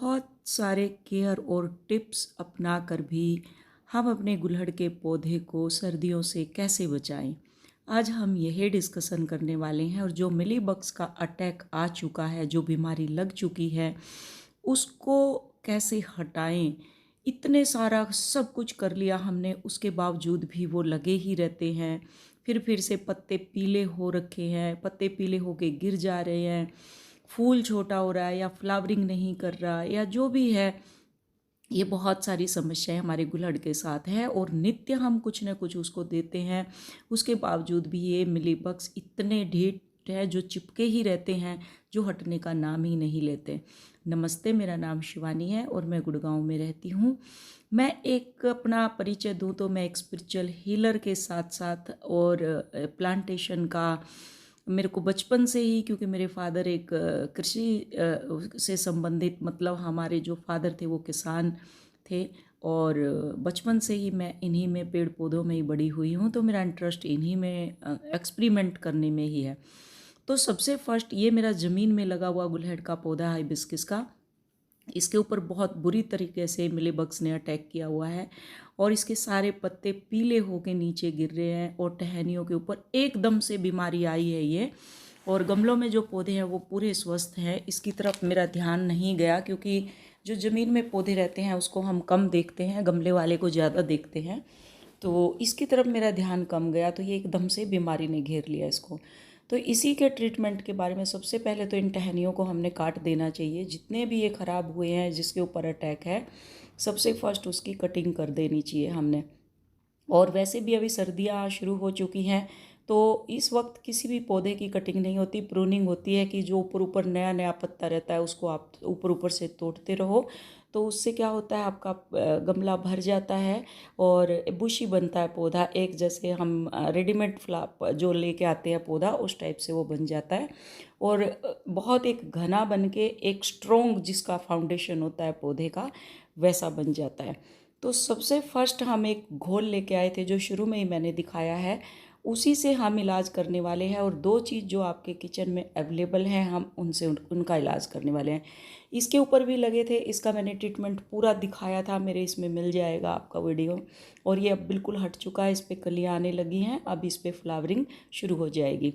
बहुत सारे केयर और टिप्स अपना कर भी हम अपने गुलहड़ के पौधे को सर्दियों से कैसे बचाएं। आज हम यही डिस्कशन करने वाले हैं। और जो मिली बग्स का अटैक आ चुका है, जो बीमारी लग चुकी है, उसको कैसे हटाएं। इतने सारा सब कुछ कर लिया हमने, उसके बावजूद भी वो लगे ही रहते हैं। फिर से पत्ते पीले हो रखे हैं, पत्ते पीले होके गिर जा रहे हैं, फूल छोटा हो रहा है या फ्लावरिंग नहीं कर रहा या जो भी है। ये बहुत सारी समस्याएं हमारे गुलहड़ के साथ हैं और नित्य हम कुछ न कुछ उसको देते हैं। उसके बावजूद भी ये मिलीबग्स इतने ढेर है जो चिपके ही रहते हैं, जो हटने का नाम ही नहीं लेते। नमस्ते, मेरा नाम शिवानी है और मैं गुड़गांव में रहती हूँ। मैं एक अपना परिचय दूँ तो मैं एक स्पिरिचुअल हीलर के साथ साथ और प्लांटेशन का मेरे को बचपन से ही, क्योंकि मेरे फादर एक कृषि से संबंधित, मतलब हमारे जो फादर थे वो किसान थे। और बचपन से ही मैं इन्हीं में पेड़ पौधों में ही बड़ी हुई हूँ, तो मेरा इंटरेस्ट इन्हीं में एक्सपेरिमेंट करने में ही है। तो सबसे फर्स्ट ये मेरा ज़मीन में लगा हुआ गुलहड़ का पौधा हाइबिस्किस का, इसके ऊपर बहुत बुरी तरीके से मिलीबग्स ने अटैक किया हुआ है और इसके सारे पत्ते पीले होके नीचे गिर रहे हैं और टहनियों के ऊपर एकदम से बीमारी आई है ये। और गमलों में जो पौधे हैं वो पूरे स्वस्थ हैं। इसकी तरफ मेरा ध्यान नहीं गया, क्योंकि जो ज़मीन में पौधे रहते हैं उसको हम कम देखते हैं, गमले वाले को ज़्यादा देखते हैं। तो इसकी तरफ मेरा ध्यान कम गया, तो ये एकदम से बीमारी ने घेर लिया इसको। तो इसी के ट्रीटमेंट के बारे में सबसे पहले तो इन टहनियों को हमने काट देना चाहिए। जितने भी ये ख़राब हुए हैं जिसके ऊपर अटैक है, सबसे फर्स्ट उसकी कटिंग कर देनी चाहिए हमने। और वैसे भी अभी सर्दियाँ शुरू हो चुकी हैं, तो इस वक्त किसी भी पौधे की कटिंग नहीं होती, प्रूनिंग होती है कि जो ऊपर ऊपर नया नया पत्ता रहता है उसको आप ऊपर ऊपर से तोड़ते रहो। तो उससे क्या होता है, आपका गमला भर जाता है और बुशी बनता है पौधा। एक जैसे हम रेडीमेड जो लेके आते हैं पौधा, उस टाइप से वो बन जाता है और बहुत एक घना बन के एक स्ट्रोंग जिसका फाउंडेशन होता है पौधे का, वैसा बन जाता है। तो सबसे फर्स्ट हम एक घोल लेके आए थे जो शुरू में ही मैंने दिखाया है, उसी से हम इलाज करने वाले हैं। और दो चीज़ जो आपके किचन में अवेलेबल हैं, हम उनसे उनका इलाज करने वाले हैं। इसके ऊपर भी लगे थे, इसका मैंने ट्रीटमेंट पूरा दिखाया था, मेरे इसमें मिल जाएगा आपका वीडियो। और ये अब बिल्कुल हट चुका है, इस पर कलियाँ आने लगी हैं, अब इस पर फ्लावरिंग शुरू हो जाएगी।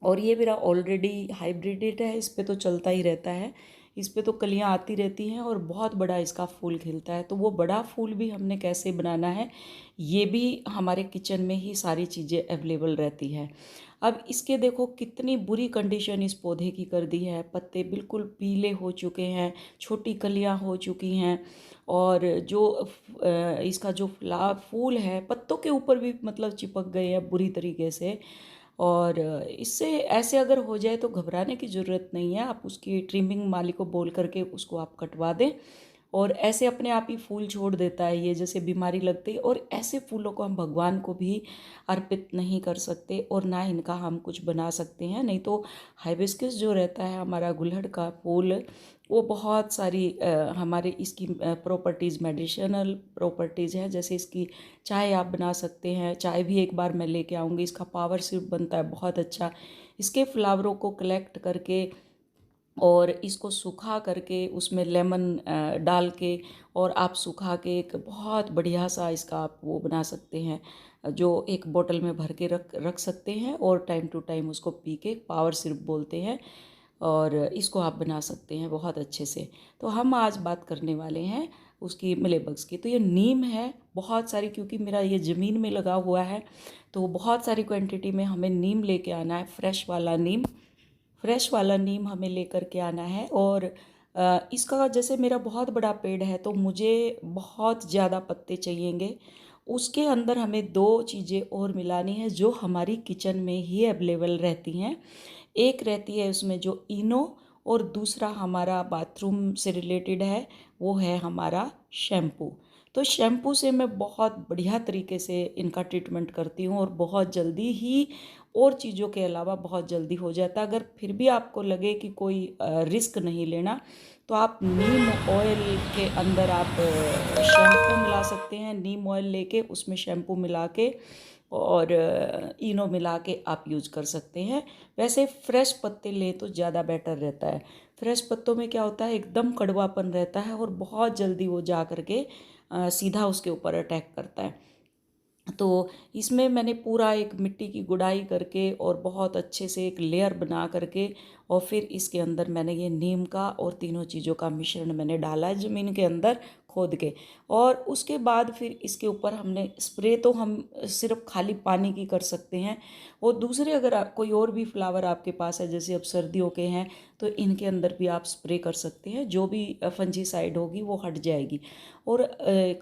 और ये मेरा ऑलरेडी हाइब्रिडेड है, इस पे तो चलता ही रहता है, इस पे तो कलियां आती रहती हैं और बहुत बड़ा इसका फूल खिलता है। तो वो बड़ा फूल भी हमने कैसे बनाना है, ये भी हमारे किचन में ही सारी चीज़ें अवेलेबल रहती है। अब इसके देखो कितनी बुरी कंडीशन इस पौधे की कर दी है, पत्ते बिल्कुल पीले हो चुके हैं, छोटी कलियां हो चुकी हैं। और जो इसका जो फूल है पत्तों के ऊपर भी मतलब चिपक गए हैं बुरी तरीके से। और इससे ऐसे अगर हो जाए तो घबराने की ज़रूरत नहीं है, आप उसकी ट्रिमिंग माली को बोल करके उसको आप कटवा दें। और ऐसे अपने आप ही फूल छोड़ देता है ये, जैसे बीमारी लगती है। और ऐसे फूलों को हम भगवान को भी अर्पित नहीं कर सकते और ना इनका हम कुछ बना सकते हैं। नहीं तो हाइबिस्कस जो रहता है हमारा गुलहड़ का फूल, वो बहुत सारी हमारे इसकी प्रॉपर्टीज़, मेडिसिनल प्रॉपर्टीज़ हैं। जैसे इसकी चाय आप बना सकते हैं, चाय भी एक बार मैं लेके आऊँगी। इसका पावर सिरप बनता है बहुत अच्छा। इसके फ्लावरों को कलेक्ट करके और इसको सुखा करके उसमें लेमन डाल के और आप सुखा के एक बहुत बढ़िया सा इसका आप वो बना सकते हैं, जो एक बोतल में भर के रख रख सकते हैं और टाइम टू टाइम उसको पी के, पावर सिरप बोलते हैं। और इसको आप बना सकते हैं बहुत अच्छे से। तो हम आज बात करने वाले हैं उसकी मिलेबग्स की। तो ये नीम है बहुत सारी, क्योंकि मेरा ये ज़मीन में लगा हुआ है, तो बहुत सारी क्वांटिटी में हमें नीम लेके आना है। फ्रेश वाला नीम हमें लेकर के आना है। और इसका जैसे मेरा बहुत बड़ा पेड़ है तो मुझे बहुत ज़्यादा पत्ते चाहिएंगे। उसके अंदर हमें दो चीज़ें और मिलानी है जो हमारी किचन में ही अवेलेबल रहती हैं। एक रहती है उसमें जो इनो, और दूसरा हमारा बाथरूम से रिलेटेड है, वो है हमारा शैम्पू। तो शैम्पू से मैं बहुत बढ़िया तरीके से इनका ट्रीटमेंट करती हूँ और बहुत जल्दी ही, और चीज़ों के अलावा बहुत जल्दी हो जाता है। अगर फिर भी आपको लगे कि कोई रिस्क नहीं लेना, तो आप नीम ऑयल के अंदर आप शैम्पू मिला सकते हैं। नीम ऑयल लेके उसमें शैम्पू मिला के और इनो मिला के आप यूज कर सकते हैं। वैसे फ्रेश पत्ते लें तो ज़्यादा बेटर रहता है। फ्रेश पत्तों में क्या होता है, एकदम कड़वापन रहता है और बहुत जल्दी वो जा करके सीधा उसके ऊपर अटैक करता है। तो इसमें मैंने पूरा एक मिट्टी की गुड़ाई करके और बहुत अच्छे से एक लेयर बना करके, और फिर इसके अंदर मैंने ये नीम का और तीनों चीज़ों का मिश्रण मैंने डाला है ज़मीन के अंदर खोद के। और उसके बाद फिर इसके ऊपर हमने स्प्रे, तो हम सिर्फ खाली पानी की कर सकते हैं। और दूसरे अगर कोई और भी फ्लावर आपके पास है, जैसे अब सर्दियों के हैं, तो इनके अंदर भी आप स्प्रे कर सकते हैं, जो भी फंजीसाइड होगी वो हट जाएगी। और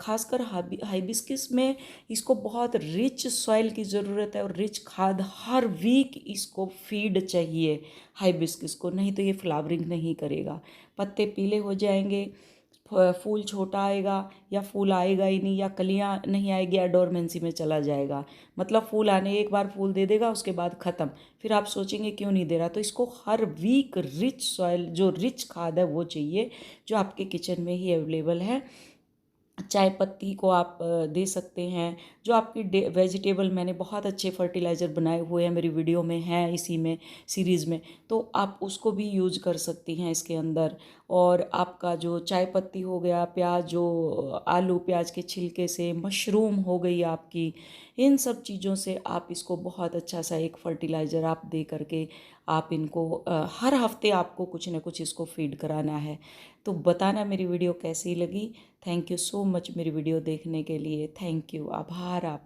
खासकर हाइबिस्किस में इसको बहुत रिच सॉइल की ज़रूरत है और रिच खाद, हर वीक इसको फीड चाहिए हाइबिस्किस को, नहीं तो ये फ्लावरिंग नहीं करेगा। पत्ते पीले हो जाएंगे, फूल छोटा आएगा या फूल आएगा ही नहीं, या कलियां नहीं आएगी या डोरमेंसी में चला जाएगा। मतलब फूल आने, एक बार फूल दे देगा उसके बाद ख़त्म, फिर आप सोचेंगे क्यों नहीं दे रहा। तो इसको हर वीक रिच सॉइल, जो रिच खाद है वो चाहिए, जो आपके किचन में ही अवेलेबल है। चाय पत्ती को आप दे सकते हैं। जो आपकी वेजिटेबल, मैंने बहुत अच्छे फर्टिलाइज़र बनाए हुए हैं, मेरी वीडियो में हैं, इसी में सीरीज़ में, तो आप उसको भी यूज कर सकती हैं इसके अंदर। और आपका जो चाय पत्ती हो गया, प्याज, जो आलू प्याज के छिलके से, मशरूम हो गई आपकी, इन सब चीज़ों से आप इसको बहुत अच्छा सा एक फर्टिलाइज़र आप दे करके आप इनको हर हफ्ते आपको कुछ ना कुछ इसको फीड कराना है। तो बताना मेरी वीडियो कैसी लगी। थैंक यू सो मच मेरी वीडियो देखने के लिए। थैंक यू, आभार आप।